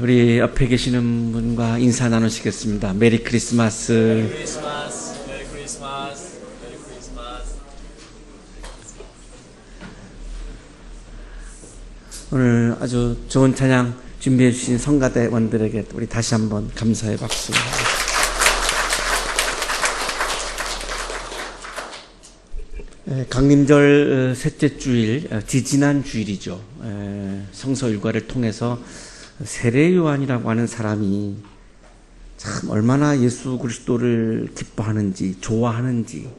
우리 옆에 계시는 분과 인사 나누시겠습니다. 메리 크리스마스. 메리 크리스마스. 메리 크리스마스. 메리 크리스마스. 오늘 아주 좋은 찬양 준비해 주신 성가대원들에게 우리 다시 한번 감사의 박수. 강림절 셋째 주일, 지지난 주일이죠. 성서 일과를 통해서 세례 요한이라고 하는 사람이 참 얼마나 예수 그리스도를 기뻐하는지, 좋아하는지.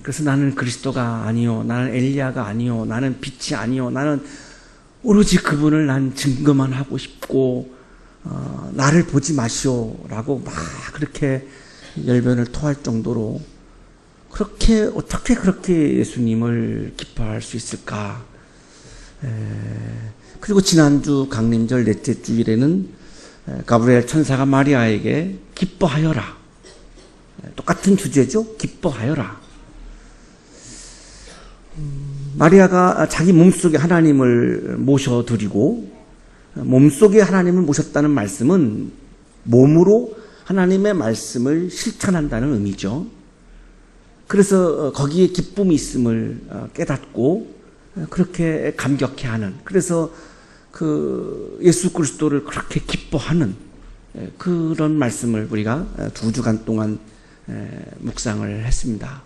그래서 나는 그리스도가 아니요, 나는 엘리야가 아니요, 나는 빛이 아니요, 나는 오로지 그분을 난 증거만 하고 싶고, 나를 보지 마시오라고 막 그렇게 열변을 토할 정도로 어떻게 그렇게 예수님을 기뻐할 수 있을까? 그리고 지난주 강림절 넷째 주일에는 가브리엘 천사가 마리아에게 기뻐하여라. 똑같은 주제죠. 기뻐하여라. 마리아가 자기 몸속에 하나님을 모셔드리고 몸속에 하나님을 모셨다는 말씀은 몸으로 하나님의 말씀을 실천한다는 의미죠. 그래서 거기에 기쁨이 있음을 깨닫고 그렇게 감격해하는, 그래서 그 예수 그리스도를 그렇게 기뻐하는 그런 말씀을 우리가 2주간 동안 묵상을 했습니다.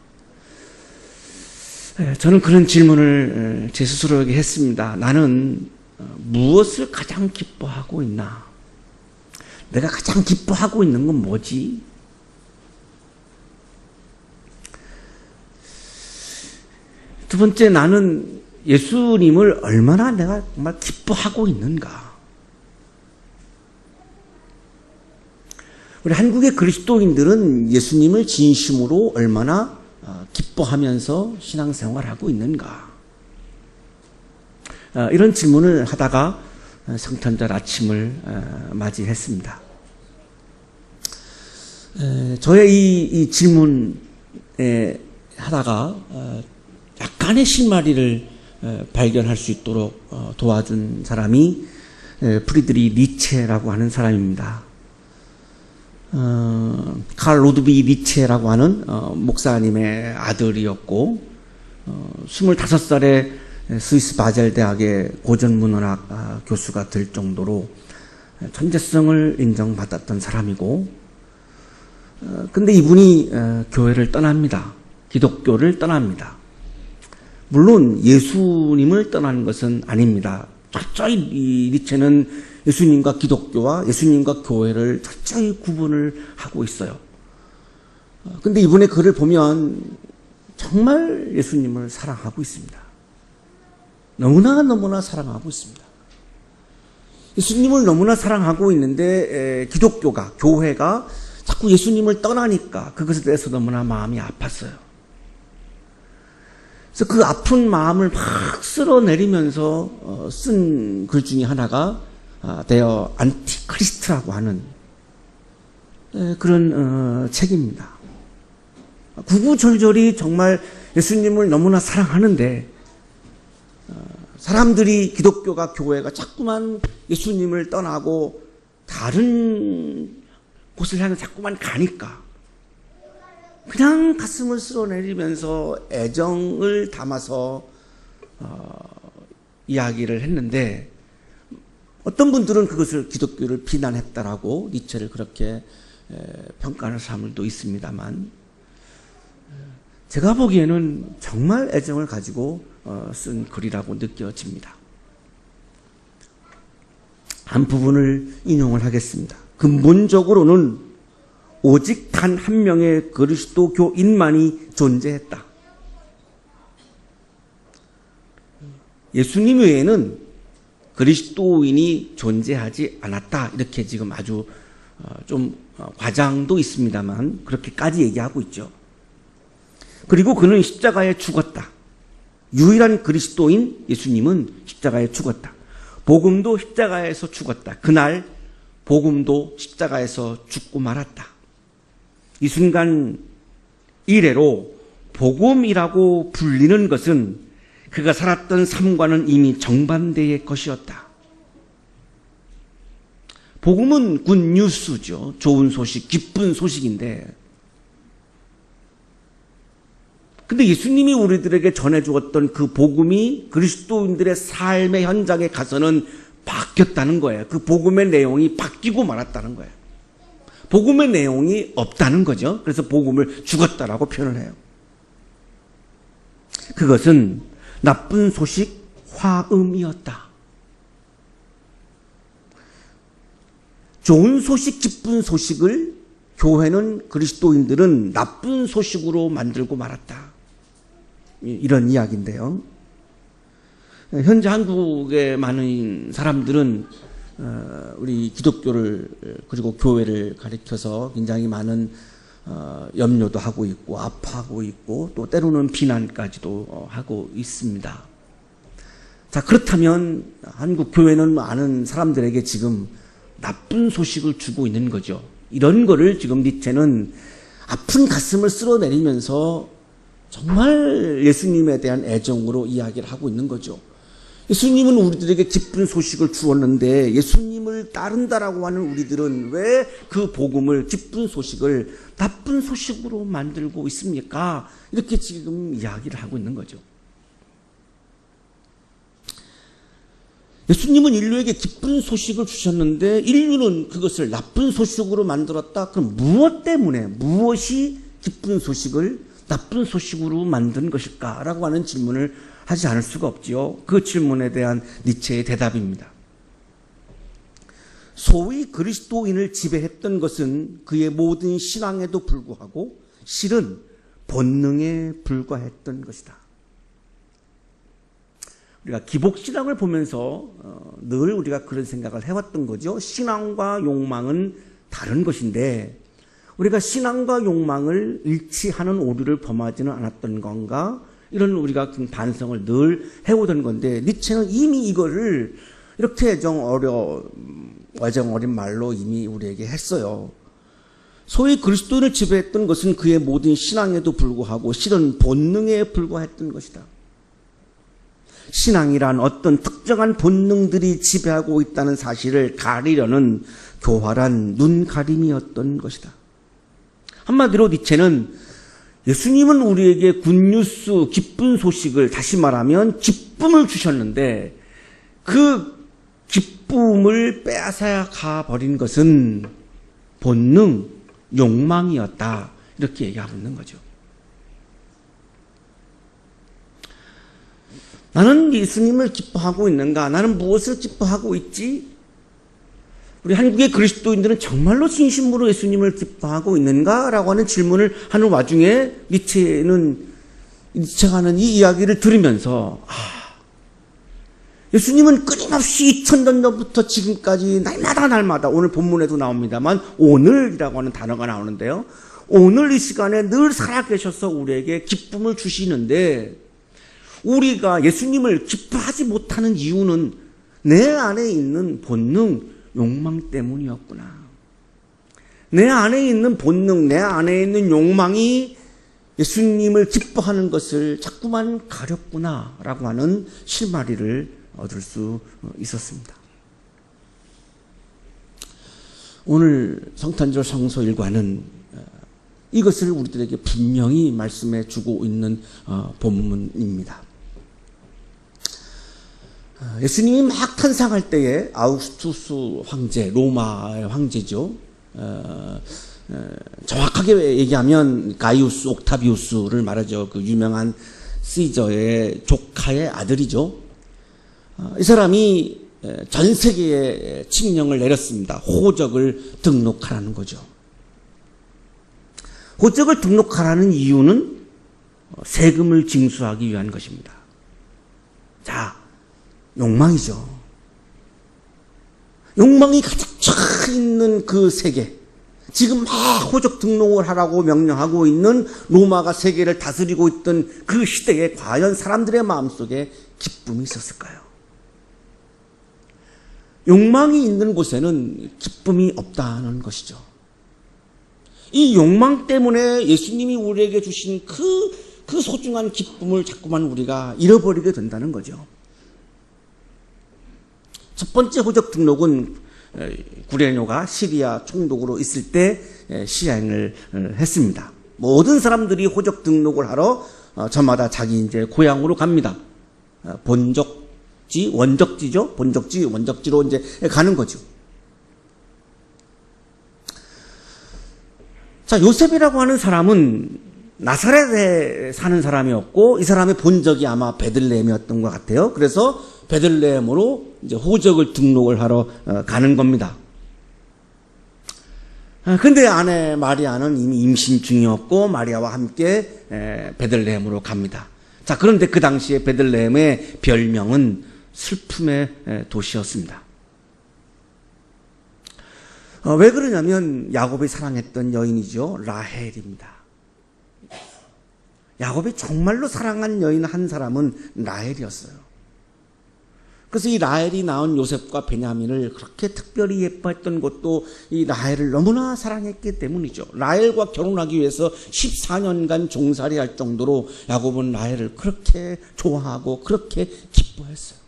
저는 그런 질문을 제 스스로에게 했습니다. 나는 무엇을 가장 기뻐하고 있나? 내가 가장 기뻐하고 있는 건 뭐지? 두 번째, 나는 예수님을 얼마나 내가 정말 기뻐하고 있는가? 우리 한국의 그리스도인들은 예수님을 진심으로 얼마나 기뻐하면서 신앙생활하고 있는가? 이런 질문을 하다가 성탄절 아침을 맞이했습니다. 저의 이 질문에 하다가 약간의 실마리를 발견할 수 있도록 도와준 사람이 프리드리 니체라고 하는 사람입니다. 칼 로드비 니체라고 하는 목사님의 아들이었고 25살에 스위스 바젤 대학의 고전문헌학 교수가 될 정도로 천재성을 인정받았던 사람이고, 근데 이분이 교회를 떠납니다. 기독교를 떠납니다. 물론 예수님을 떠나는 것은 아닙니다. 철저히 이 니체는 예수님과 기독교와 예수님과 교회를 철저히 구분을 하고 있어요. 근데 이분의 글을 보면 정말 예수님을 사랑하고 있습니다. 너무나 사랑하고 있습니다. 예수님을 너무나 사랑하고 있는데 기독교가, 교회가 자꾸 예수님을 떠나니까 그것에 대해서 너무나 마음이 아팠어요. 그래서 그 아픈 마음을 막 쓸어내리면서 쓴 글 중에 하나가 데어 안티크리스트라고 하는 그런 책입니다. 구구절절이 정말 예수님을 너무나 사랑하는데 사람들이, 기독교가, 교회가 자꾸만 예수님을 떠나고 다른 곳을 향해 자꾸만 가니까 그냥 가슴을 쓸어내리면서 애정을 담아서 이야기를 했는데, 어떤 분들은 그것을 기독교를 비난했다라고 니체를 그렇게 평가하는 사람들도 있습니다만, 제가 보기에는 정말 애정을 가지고 쓴 글이라고 느껴집니다. 한 부분을 인용을 하겠습니다. 근본적으로는 오직 단 한 명의 그리스도교인만이 존재했다. 예수님 외에는 그리스도인이 존재하지 않았다. 이렇게 지금 아주 좀 과장도 있습니다만 그렇게까지 얘기하고 있죠. 그리고 그는 십자가에 죽었다. 유일한 그리스도인 예수님은 십자가에 죽었다. 복음도 십자가에서 죽었다. 그날 복음도 십자가에서 죽고 말았다. 이 순간 이래로 복음이라고 불리는 것은 그가 살았던 삶과는 이미 정반대의 것이었다. 복음은 굿뉴스죠. 좋은 소식, 기쁜 소식인데, 근데 예수님이 우리들에게 전해주었던 그 복음이 그리스도인들의 삶의 현장에 가서는 바뀌었다는 거예요. 그 복음의 내용이 바뀌고 말았다는 거예요. 복음의 내용이 없다는 거죠. 그래서 복음을 죽었다라고 표현을 해요. 그것은 나쁜 소식, 화음이었다. 좋은 소식, 기쁜 소식을 교회는, 그리스도인들은 나쁜 소식으로 만들고 말았다. 이런 이야기인데요. 현재 한국의 많은 사람들은 우리 기독교를 그리고 교회를 가리켜서 굉장히 많은 염려도 하고 있고 아파하고 있고 또 때로는 비난까지도 하고 있습니다. 자, 그렇다면 한국 교회는 많은 사람들에게 지금 나쁜 소식을 주고 있는 거죠. 이런 거를 지금 니체는 아픈 가슴을 쓸어내리면서 정말 예수님에 대한 애정으로 이야기를 하고 있는 거죠. 예수님은 우리들에게 기쁜 소식을 주었는데 예수님을 따른다라고 하는 우리들은 왜 그 복음을, 기쁜 소식을 나쁜 소식으로 만들고 있습니까? 이렇게 지금 이야기를 하고 있는 거죠. 예수님은 인류에게 기쁜 소식을 주셨는데 인류는 그것을 나쁜 소식으로 만들었다? 그럼 무엇 때문에, 무엇이 기쁜 소식을 나쁜 소식으로 만든 것일까? 라고 하는 질문을 하지 않을 수가 없지요. 그 질문에 대한 니체의 대답입니다. 소위 그리스도인을 지배했던 것은 그의 모든 신앙에도 불구하고 실은 본능에 불과했던 것이다. 우리가 기복신앙을 보면서 늘 우리가 그런 생각을 해왔던 거죠. 신앙과 욕망은 다른 것인데 우리가 신앙과 욕망을 일치하는 오류를 범하지는 않았던 건가? 이런 우리가 반성을 늘 해오던 건데 니체는 이미 이거를 이렇게 애정 어린 말로 이미 우리에게 했어요. 소위 그리스도인을 지배했던 것은 그의 모든 신앙에도 불구하고 실은 본능에 불과했던 것이다. 신앙이란 어떤 특정한 본능들이 지배하고 있다는 사실을 가리려는 교활한 눈가림이었던 것이다. 한마디로 니체는 예수님은 우리에게 굿뉴스, 기쁜 소식을, 다시 말하면 기쁨을 주셨는데 그 기쁨을 빼앗아가 버린 것은 본능, 욕망이었다. 이렇게 얘기하고 있는 거죠. 나는 예수님을 기뻐하고 있는가? 나는 무엇을 기뻐하고 있지? 우리 한국의 그리스도인들은 정말로 진심으로 예수님을 기뻐하고 있는가? 라고 하는 질문을 하는 와중에 니체가 하는 이 이야기를 들으면서 예수님은 끊임없이 2000년 전부터 지금까지 날마다 오늘 본문에도 나옵니다만 오늘이라고 하는 단어가 나오는데요. 오늘 이 시간에 늘 살아계셔서 우리에게 기쁨을 주시는데 우리가 예수님을 기뻐하지 못하는 이유는 내 안에 있는 본능, 욕망 때문이었구나. 내 안에 있는 본능, 내 안에 있는 욕망이 예수님을 기뻐하는 것을 자꾸만 가렸구나 라고 하는 실마리를 얻을 수 있었습니다. 오늘 성탄절 성서 일과는 이것을 우리들에게 분명히 말씀해 주고 있는 본문입니다. 예수님이 막 탄생할 때에 아우구스투스 황제, 로마의 황제죠. 정확하게 얘기하면 가이우스 옥타비우스를 말하죠. 그 유명한 시저의 조카의 아들이죠. 이 사람이 전 세계에 칙령을 내렸습니다. 호적을 등록하라는 거죠. 호적을 등록하라는 이유는 세금을 징수하기 위한 것입니다. 자, 욕망이죠. 욕망이 가득 차 있는 그 세계. 지금 막 호적 등록을 하라고 명령하고 있는 로마가 세계를 다스리고 있던 그 시대에 과연 사람들의 마음속에 기쁨이 있었을까요? 욕망이 있는 곳에는 기쁨이 없다는 것이죠. 이 욕망 때문에 예수님이 우리에게 주신 그 소중한 기쁨을 자꾸만 우리가 잃어버리게 된다는 거죠. 첫 번째 호적 등록은 구레뇨가 시리아 총독으로 있을 때 시행을 했습니다. 모든 사람들이 호적 등록을 하러 저마다 자기 이제 고향으로 갑니다. 본적지, 원적지죠. 본적지, 원적지로 이제 가는 거죠. 자, 요셉이라고 하는 사람은 나사렛에 사는 사람이었고 이 사람의 본적이 아마 베들레헴이었던 것 같아요. 그래서 베들레헴으로 이제 호적을 등록을 하러 가는 겁니다. 근데 아내 마리아는 이미 임신 중이었고 마리아와 함께 베들레헴으로 갑니다. 자, 그런데 그 당시에 베들레헴의 별명은 슬픔의 도시였습니다. 왜 그러냐면 야곱이 사랑했던 여인이죠. 라헬입니다. 야곱이 정말로 사랑한 여인 한 사람은 라헬이었어요. 그래서 이 라헬이 낳은 요셉과 베냐민을 그렇게 특별히 예뻐했던 것도 이 라헬을 너무나 사랑했기 때문이죠. 라헬과 결혼하기 위해서 14년간 종살이할 정도로 야곱은 라헬을 그렇게 좋아하고 그렇게 기뻐했어요.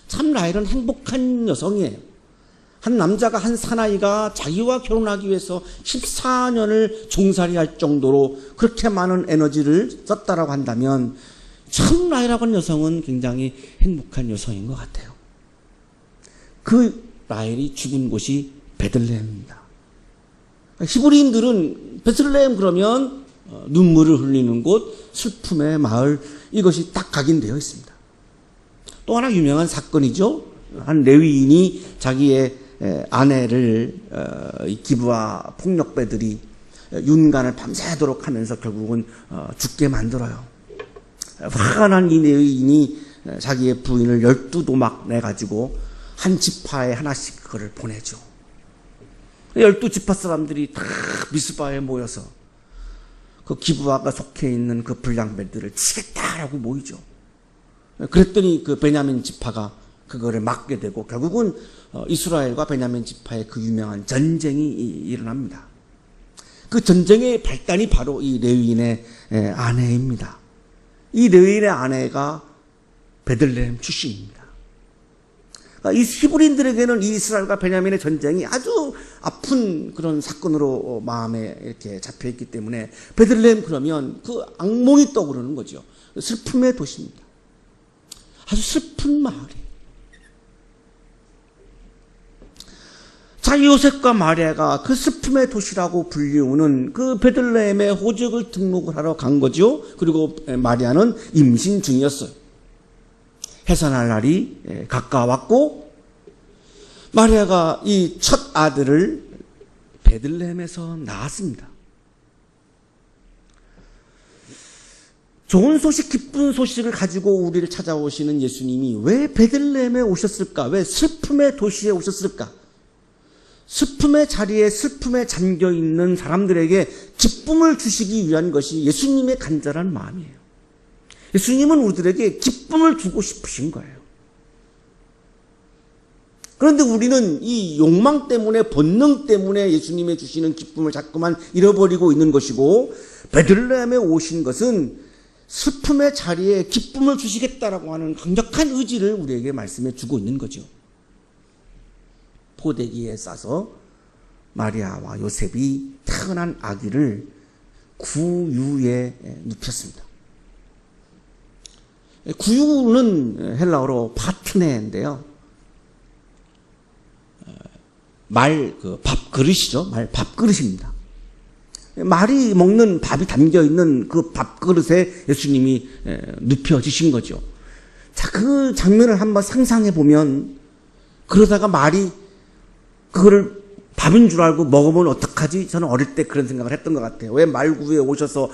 참 라헬은 행복한 여성이에요. 한 남자가 한 사나이가 자기와 결혼하기 위해서 14년을 종살이할 정도로 그렇게 많은 에너지를 썼다라고 한다면 참 라헬이라고 하는 여성은 굉장히 행복한 여성인 것 같아요. 그 라헬이 죽은 곳이 베들레헴입니다. 히브리인들은 베들레헴 그러면 눈물을 흘리는 곳, 슬픔의 마을, 이것이 딱 각인되어 있습니다. 또 하나 유명한 사건이죠. 한 레위인이 자기의 아내를 기브아 폭력배들이 윤간을 밤새도록 하면서 결국은 죽게 만들어요. 화가 난 이 레위인이 자기의 부인을 12도막 내가지고 한 지파에 하나씩 그걸 보내죠. 12지파 사람들이 다 미스바에 모여서 그 기브아가 속해 있는 그 불량배들을 치겠다라고 모이죠. 그랬더니 그 베냐민 지파가 그거를 막게 되고 결국은 이스라엘과 베냐민 지파의 그 유명한 전쟁이 일어납니다. 그 전쟁의 발단이 바로 이 레위인의 아내입니다. 이 레위인의 아내가 베들레헴 출신입니다. 그러니까 이 히브리인들에게는 이 이스라엘과 베냐민의 전쟁이 아주 아픈 그런 사건으로 마음에 이렇게 잡혀있기 때문에 베들레헴 그러면 그 악몽이 떠오르는 거죠. 슬픔의 도시입니다. 아주 슬픈 마을이에요. 자, 요셉과 마리아가 그 슬픔의 도시라고 불리우는 그 베들레헴에 호적을 등록을 하러 간 거죠. 그리고 마리아는 임신 중이었어요. 해산할 날이 가까웠고 마리아가 이 첫 아들을 베들레헴에서 낳았습니다. 좋은 소식, 기쁜 소식을 가지고 우리를 찾아오시는 예수님이 왜 베들레헴에 오셨을까? 왜 슬픔의 도시에 오셨을까? 슬픔의 자리에 슬픔에 잠겨있는 사람들에게 기쁨을 주시기 위한 것이 예수님의 간절한 마음이에요. 예수님은 우리들에게 기쁨을 주고 싶으신 거예요. 그런데 우리는 이 욕망 때문에, 본능 때문에 예수님의 주시는 기쁨을 자꾸만 잃어버리고 있는 것이고, 베들레헴에 오신 것은 슬픔의 자리에 기쁨을 주시겠다라고 하는 강력한 의지를 우리에게 말씀해 주고 있는 거죠. 포대기에 싸서 마리아와 요셉이 태어난 아기를 구유에 눕혔습니다. 구유는 헬라어로 파트네인데요. 밥그릇이죠. 밥그릇입니다. 말이 먹는 밥이 담겨있는 그 밥그릇에 예수님이 눕혀지신 거죠. 자, 그 장면을 한번 상상해 보면, 그러다가 말이 그거를 밥인 줄 알고 먹으면 어떡하지? 저는 어릴 때 그런 생각을 했던 것 같아요. 왜 말구에 오셔서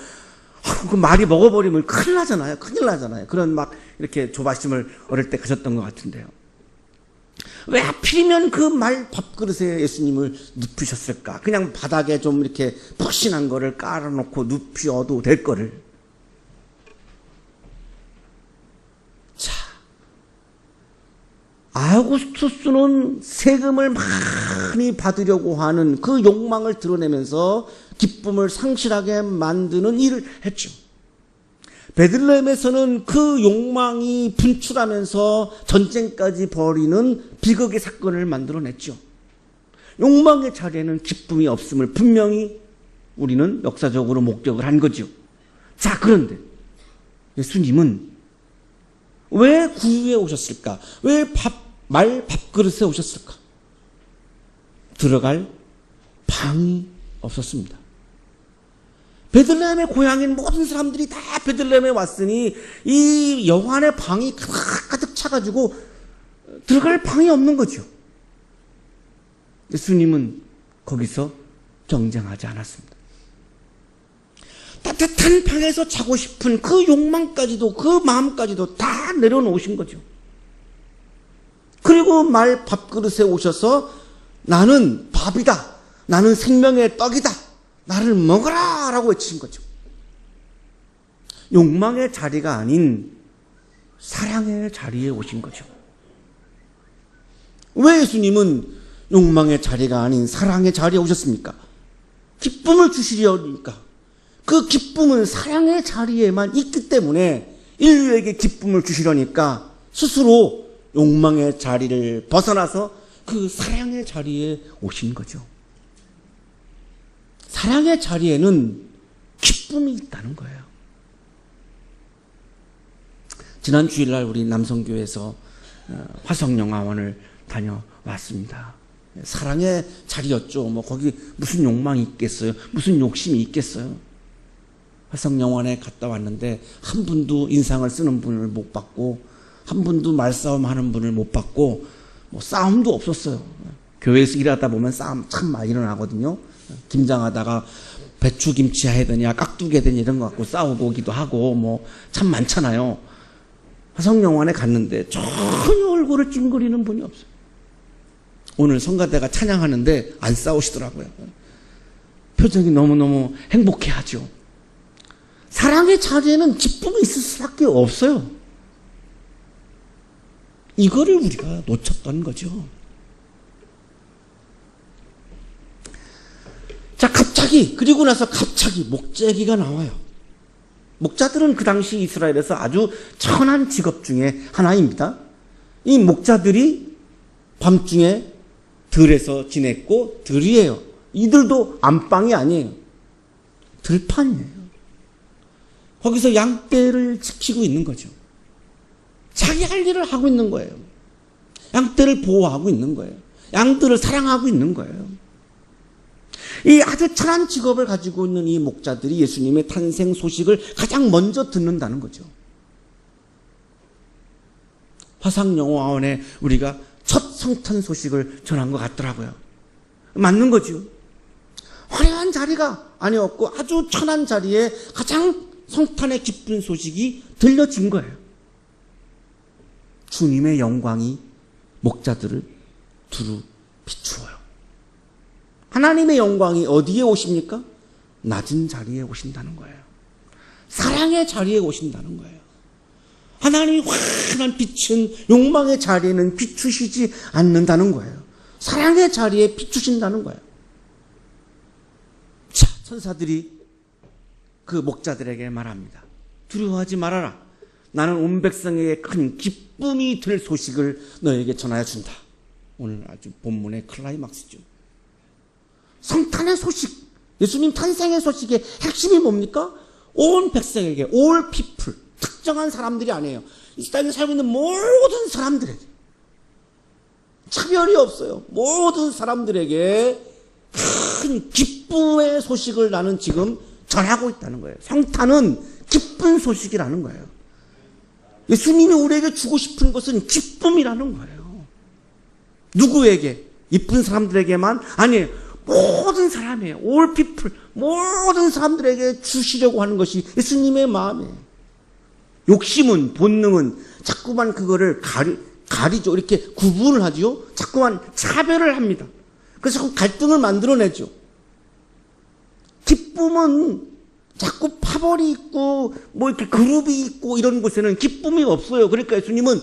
그 말이 먹어버리면 큰일 나잖아요. 그런 막 이렇게 조바심을 어릴 때 가졌던 것 같은데요. 왜 하필이면 그 말 밥그릇에 예수님을 눕히셨을까? 그냥 바닥에 좀 이렇게 푹신한 거를 깔아놓고 눕혀도 될 거를. 자, 아우구스투스는 세금을 많이 받으려고 하는 그 욕망을 드러내면서 기쁨을 상실하게 만드는 일을 했죠. 베들레헴에서는 그 욕망이 분출하면서 전쟁까지 벌이는 비극의 사건을 만들어냈죠. 욕망의 자리에는 기쁨이 없음을 분명히 우리는 역사적으로 목격을 한 거죠. 자, 그런데 예수님은 왜 구유에 오셨을까? 왜 말 밥그릇에 오셨을까? 들어갈 방이 없었습니다. 베들레헴의 고향인 모든 사람들이 다 베들레헴에 왔으니 이 여호와의 방이 가득 차가지고 들어갈 방이 없는 거죠. 예수님은 거기서 경쟁하지 않았습니다. 따뜻한 방에서 자고 싶은 그 욕망까지도, 그 마음까지도 다 내려놓으신 거죠. 그리고 말 밥그릇에 오셔서 나는 밥이다, 나는 생명의 떡이다, 나를 먹어라 라고 외치신 거죠. 욕망의 자리가 아닌 사랑의 자리에 오신 거죠. 왜 예수님은 욕망의 자리가 아닌 사랑의 자리에 오셨습니까? 기쁨을 주시려니까. 그 기쁨은 사랑의 자리에만 있기 때문에 인류에게 기쁨을 주시려니까 스스로 욕망의 자리를 벗어나서 그 사랑의 자리에 오신 거죠. 사랑의 자리에는 기쁨이 있다는 거예요. 지난 주일날 우리 남성교회에서 화성영화원을 다녀왔습니다. 사랑의 자리였죠. 거기 무슨 욕망이 있겠어요? 무슨 욕심이 있겠어요? 화성영화원에 갔다 왔는데 한 분도 인상을 쓰는 분을 못 봤고, 한 분도 말싸움 하는 분을 못 봤고, 싸움도 없었어요. 교회에서 일하다 보면 싸움 참 많이 일어나거든요. 김장하다가 배추김치 해야 되냐, 깍두기 해야 되냐 이런 거 갖고 싸우고 오기도 하고 참 많잖아요. 화성영화원에 갔는데 전혀 얼굴을 찡그리는 분이 없어요. 오늘 성가대가 찬양하는데 안 싸우시더라고요. 표정이 너무너무 행복해하죠. 사랑의 자리에는 기쁨이 있을 수밖에 없어요. 이거를 우리가 놓쳤던 거죠. 자, 그리고 나서 갑자기 목재기가 나와요. 목자들은 그 당시 이스라엘에서 아주 천한 직업 중에 하나입니다. 이 목자들이 밤중에 들에서 지냈고, 들이에요. 이들도 안방이 아니에요. 들판이에요. 거기서 양떼를 지키고 있는 거죠. 자기 할 일을 하고 있는 거예요. 양떼를 보호하고 있는 거예요. 양들을 사랑하고 있는 거예요. 이 아주 천한 직업을 가지고 있는 이 목자들이 예수님의 탄생 소식을 가장 먼저 듣는다는 거죠. 화상영화원에 우리가 첫 성탄 소식을 전한 것 같더라고요. 맞는 거죠. 화려한 자리가 아니었고 아주 천한 자리에 가장 성탄의 기쁜 소식이 들려진 거예요. 주님의 영광이 목자들을 두루 비추어요. 하나님의 영광이 어디에 오십니까? 낮은 자리에 오신다는 거예요. 사랑의 자리에 오신다는 거예요. 하나님이 환한 빛은 욕망의 자리에는 비추시지 않는다는 거예요. 사랑의 자리에 비추신다는 거예요. 자, 천사들이 그 목자들에게 말합니다. 두려워하지 말아라. 나는 온 백성에게 큰 기쁨이 될 소식을 너에게 전하여 준다. 오늘 아주 본문의 클라이막스죠. 성탄의 소식, 예수님 탄생의 소식의 핵심이 뭡니까? 온 백성에게, all people, 특정한 사람들이 아니에요. 이 땅에 살고 있는 모든 사람들에게, 차별이 없어요. 모든 사람들에게 큰 기쁨의 소식을 나는 지금 전하고 있다는 거예요. 성탄은 기쁜 소식이라는 거예요. 예수님이 우리에게 주고 싶은 것은 기쁨이라는 거예요. 누구에게? 이쁜 사람들에게만? 아니에요. 모든 사람이에요. all people, 모든 사람들에게 주시려고 하는 것이 예수님의 마음이에요. 욕심은, 본능은 자꾸만 그거를 가리죠. 이렇게 구분을 하죠. 자꾸만 차별을 합니다. 그래서 자꾸 갈등을 만들어내죠. 기쁨은 자꾸 파벌이 있고 이렇게 그룹이 있고 이런 곳에는 기쁨이 없어요. 그러니까 예수님은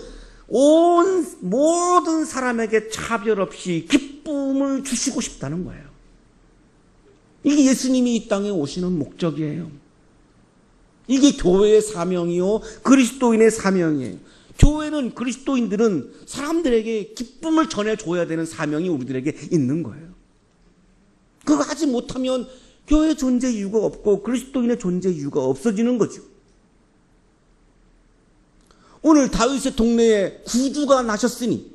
모든 사람에게 차별 없이 기쁨을 주시고 싶다는 거예요. 이게 예수님이 이 땅에 오시는 목적이에요. 이게 교회의 사명이요, 그리스도인의 사명이에요. 교회는, 그리스도인들은 사람들에게 기쁨을 전해줘야 되는 사명이 우리들에게 있는 거예요. 그거 하지 못하면 교회 존재 이유가 없고 그리스도인의 존재 이유가 없어지는 거죠. 오늘 다윗의 동네에 구주가 나셨으니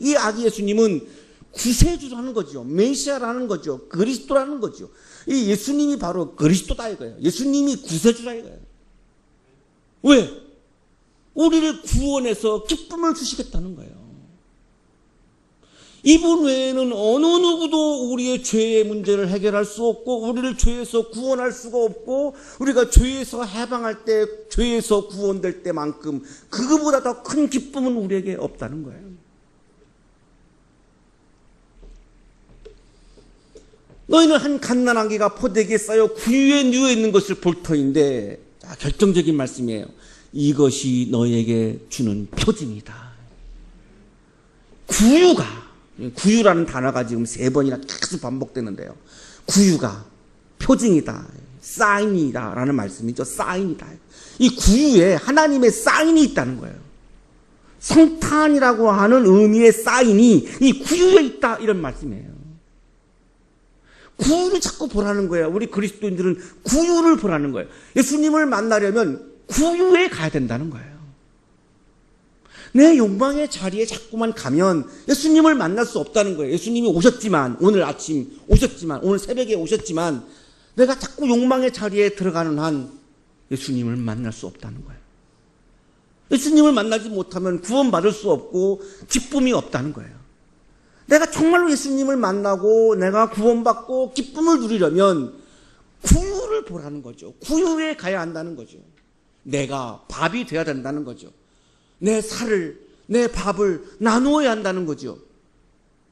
이 아기 예수님은 구세주라는 거죠. 메시아라는 거죠. 그리스도라는 거죠. 이 예수님이 바로 그리스도다 이거예요. 예수님이 구세주라 이거예요. 왜? 우리를 구원해서 기쁨을 주시겠다는 거예요. 이분 외에는 어느 누구도 우리의 죄의 문제를 해결할 수 없고 우리를 죄에서 구원할 수가 없고 우리가 죄에서 해방할 때, 죄에서 구원될 때만큼 그거보다 더 큰 기쁨은 우리에게 없다는 거예요. 너희는 한 갓난아기가 포대기에 쌓여 구유에 누워 있는 것을 볼 터인데, 자, 결정적인 말씀이에요. 이것이 너희에게 주는 표징이다. 구유라는 단어가 지금 3번이나 계속 반복되는데요. 구유가 표징이다, 사인이다 라는 말씀이죠. 사인이다. 이 구유에 하나님의 사인이 있다는 거예요. 성탄이라고 하는 의미의 사인이 이 구유에 있다, 이런 말씀이에요. 구유를 자꾸 보라는 거예요. 우리 그리스도인들은 구유를 보라는 거예요. 예수님을 만나려면 구유에 가야 된다는 거예요. 내 욕망의 자리에 자꾸만 가면 예수님을 만날 수 없다는 거예요. 예수님이 오셨지만, 오늘 아침 오셨지만, 오늘 새벽에 오셨지만 내가 자꾸 욕망의 자리에 들어가는 한 예수님을 만날 수 없다는 거예요. 예수님을 만나지 못하면 구원받을 수 없고 기쁨이 없다는 거예요. 내가 정말로 예수님을 만나고 내가 구원받고 기쁨을 누리려면 구유를 보라는 거죠. 구유에 가야 한다는 거죠. 내가 밥이 돼야 된다는 거죠. 내 살을, 내 밥을 나누어야 한다는 거죠.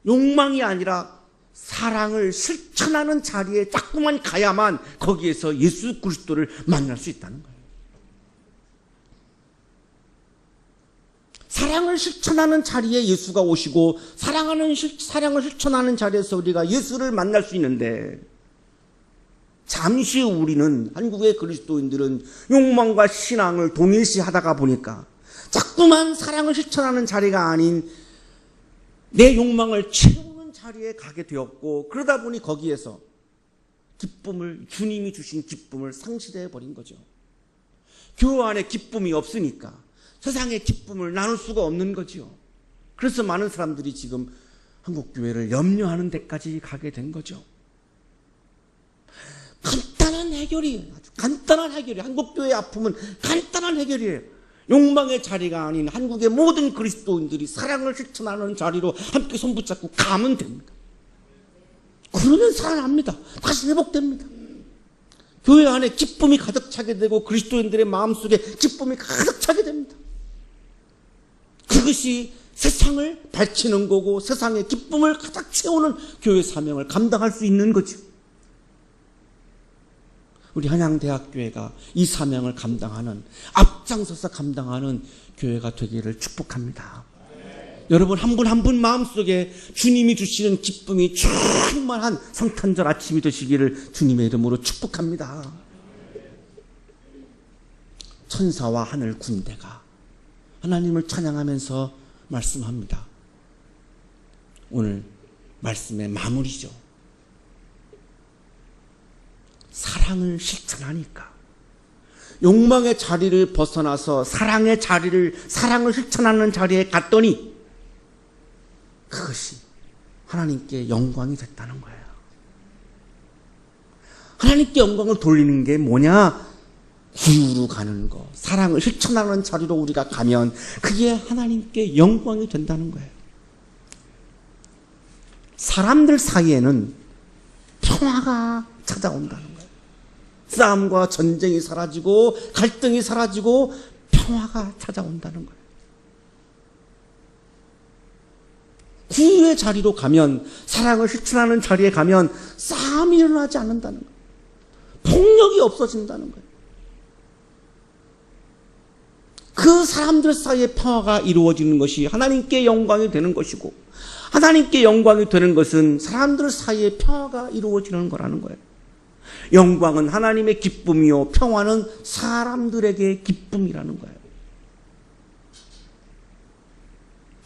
욕망이 아니라 사랑을 실천하는 자리에 자꾸만 가야만 거기에서 예수 그리스도를 만날 수 있다는 거예요. 사랑을 실천하는 자리에 예수가 오시고 사랑을 실천하는 자리에서 우리가 예수를 만날 수 있는데, 잠시 우리는, 한국의 그리스도인들은 욕망과 신앙을 동일시하다가 보니까 자꾸만 사랑을 실천하는 자리가 아닌 내 욕망을 채우는 자리에 가게 되었고, 그러다 보니 거기에서 기쁨을, 주님이 주신 기쁨을 상실해 버린 거죠. 교회 안에 기쁨이 없으니까 세상의 기쁨을 나눌 수가 없는 거죠. 그래서 많은 사람들이 지금 한국교회를 염려하는 데까지 가게 된 거죠. 간단한 해결이에요. 아주 간단한 해결이에요. 한국교회의 아픔은 간단한 해결이에요. 욕망의 자리가 아닌 한국의 모든 그리스도인들이 사랑을 실천하는 자리로 함께 손붙잡고 가면 됩니다. 그러면 살아납니다. 다시 회복됩니다. 교회 안에 기쁨이 가득 차게 되고 그리스도인들의 마음속에 기쁨이 가득 차게 됩니다. 그것이 세상을 밝히는 거고 세상의 기쁨을 가득 채우는 교회 사명을 감당할 수 있는 거죠. 우리 한양대학교회가 이 사명을 감당하는, 앞장서서 감당하는 교회가 되기를 축복합니다. 여러분 한 분 한 분 마음속에 주님이 주시는 기쁨이 충만한 성탄절 아침이 되시기를 주님의 이름으로 축복합니다. 천사와 하늘 군대가 하나님을 찬양하면서 말씀합니다. 오늘 말씀의 마무리죠. 사랑을 실천하니까, 욕망의 자리를 벗어나서 사랑을 실천하는 자리에 갔더니 그것이 하나님께 영광이 됐다는 거예요. 하나님께 영광을 돌리는 게 뭐냐? 구유로 가는 거, 사랑을 실천하는 자리로 우리가 가면 그게 하나님께 영광이 된다는 거예요. 사람들 사이에는 평화가 찾아온다는 거예요. 싸움과 전쟁이 사라지고 갈등이 사라지고 평화가 찾아온다는 거예요. 구유의 자리로 가면, 사랑을 실천하는 자리에 가면 싸움이 일어나지 않는다는 거예요. 폭력이 없어진다는 거예요. 그 사람들 사이에 평화가 이루어지는 것이 하나님께 영광이 되는 것이고, 하나님께 영광이 되는 것은 사람들 사이에 평화가 이루어지는 거라는 거예요. 영광은 하나님의 기쁨이요 평화는 사람들에게 기쁨이라는 거예요.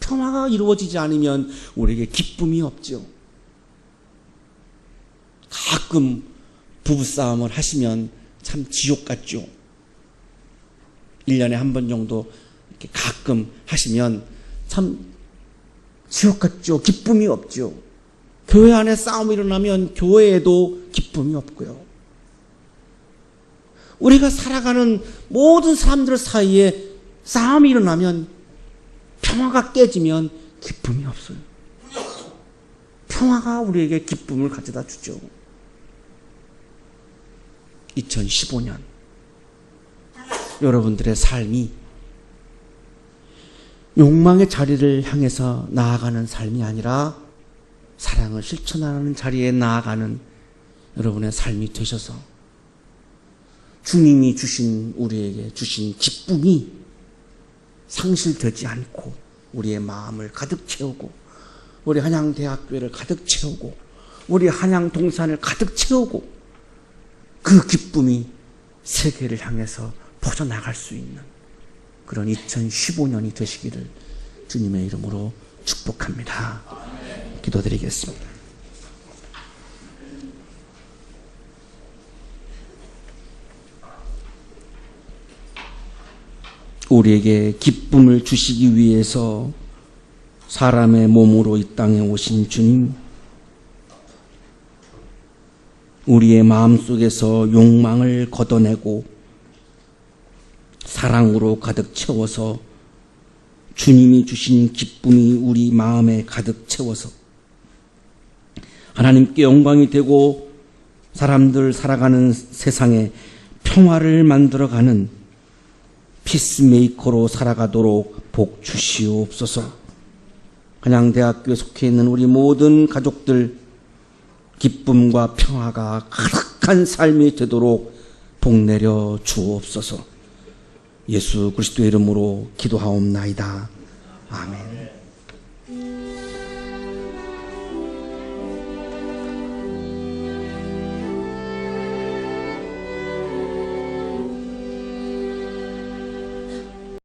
평화가 이루어지지 않으면 우리에게 기쁨이 없죠. 가끔 부부싸움을 하시면 참 지옥 같죠. 1년에 한 번 정도 이렇게 가끔 하시면 참 지옥 같죠. 기쁨이 없죠. 교회 안에 싸움이 일어나면 교회에도 기쁨이 없고요. 우리가 살아가는 모든 사람들 사이에 싸움이 일어나면 평화가 깨지면 기쁨이 없어요. 평화가 우리에게 기쁨을 가져다 주죠. 2015년 여러분들의 삶이 욕망의 자리를 향해서 나아가는 삶이 아니라 사랑을 실천하는 자리에 나아가는 여러분의 삶이 되셔서 주님이 우리에게 주신 기쁨이 상실되지 않고 우리의 마음을 가득 채우고 우리 한양대학교를 가득 채우고 우리 한양동산을 가득 채우고 그 기쁨이 세계를 향해서 퍼져나갈 수 있는 그런 2015년이 되시기를 주님의 이름으로 축복합니다. 기도드리겠습니다. 우리에게 기쁨을 주시기 위해서 사람의 몸으로 이 땅에 오신 주님, 우리의 마음속에서 욕망을 걷어내고 사랑으로 가득 채워서 주님이 주신 기쁨이 우리 마음에 가득 채워서 하나님께 영광이 되고 사람들 살아가는 세상에 평화를 만들어가는 피스메이커로 살아가도록 복 주시옵소서. 한양대학교에 속해 있는 우리 모든 가족들 기쁨과 평화가 가득한 삶이 되도록 복 내려 주옵소서. 예수 그리스도의 이름으로 기도하옵나이다. 아멘.